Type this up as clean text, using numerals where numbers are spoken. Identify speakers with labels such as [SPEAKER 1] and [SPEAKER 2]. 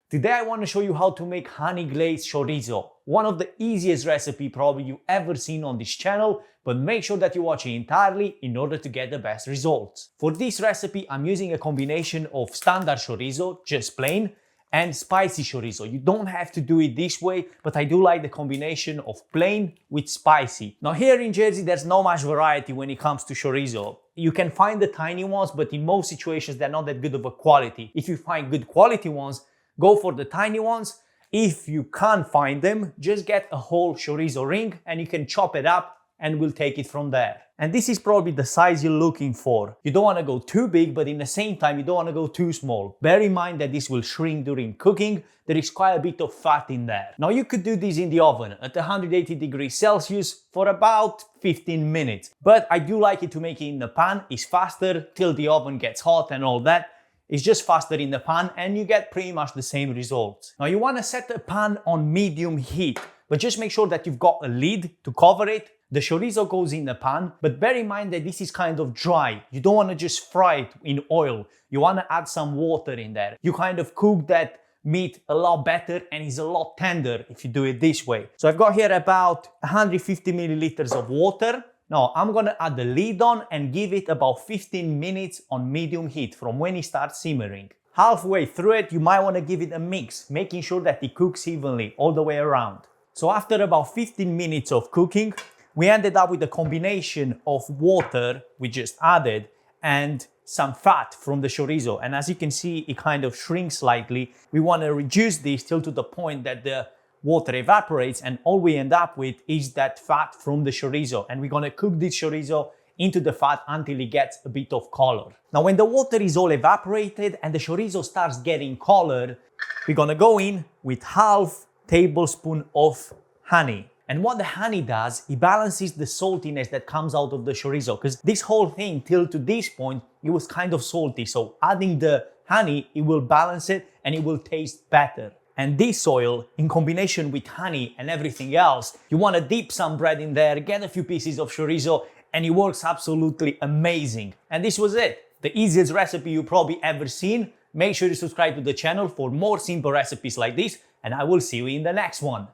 [SPEAKER 1] Today I want to show you how to make honey glazed chorizo, one of the easiest recipe probably you ever seen on this channel, but make sure that you watch it entirely in order to get the best results. For this recipe I'm using a combination of standard chorizo, just plain, and spicy chorizo. You don't have to do it this way, but I do like the combination of plain with spicy. Now here in Jersey there's not much variety when it comes to chorizo. You can find the tiny ones, but in most situations they're not that good of a quality. If you find good quality ones, go for the tiny ones. If you can't find them, just get a whole chorizo ring and you can chop it up and we'll take it from there. And this is probably the size you're looking for. You don't want to go too big, but in the same time you don't want to go too small. Bear in mind that this will shrink during cooking. There is quite a bit of fat in there. Now you could do this in the oven at 180 degrees Celsius for about 15 minutes. But I do like it to make it in the pan. It's faster till the oven gets hot and all that. It's just faster in the pan and you get pretty much the same results. Now you want to set the pan on medium heat, but just make sure that you've got a lid to cover it. The chorizo goes in the pan, but bear in mind that this is kind of dry. You don't want to just fry it in oil. You want to add some water in there. You kind of cook that meat a lot better and it's a lot tender if you do it this way. So I've got here about 150 milliliters of water. Now I'm gonna add the lid on and give it about 15 minutes on medium heat from when it starts simmering. Halfway through it, you might wanna give it a mix, making sure that it cooks evenly all the way around. So after about 15 minutes of cooking, we ended up with a combination of water we just added and some fat from the chorizo. And as you can see, it kind of shrinks slightly. We wanna reduce this till to the point that the water evaporates and all we end up with is that fat from the chorizo, and we're gonna cook this chorizo into the fat until it gets a bit of color. Now when the water is all evaporated and the chorizo starts getting color, we're gonna go in with half tablespoon of honey. And what the honey does, it balances the saltiness that comes out of the chorizo, because this whole thing till to this point, it was kind of salty. So adding the honey, it will balance it and it will taste better. And this oil, in combination with honey and everything else, you want to dip some bread in there, get a few pieces of chorizo, and it works absolutely amazing. And this was it. The easiest recipe you probably ever seen. Make sure you subscribe to the channel for more simple recipes like this, and I will see you in the next one.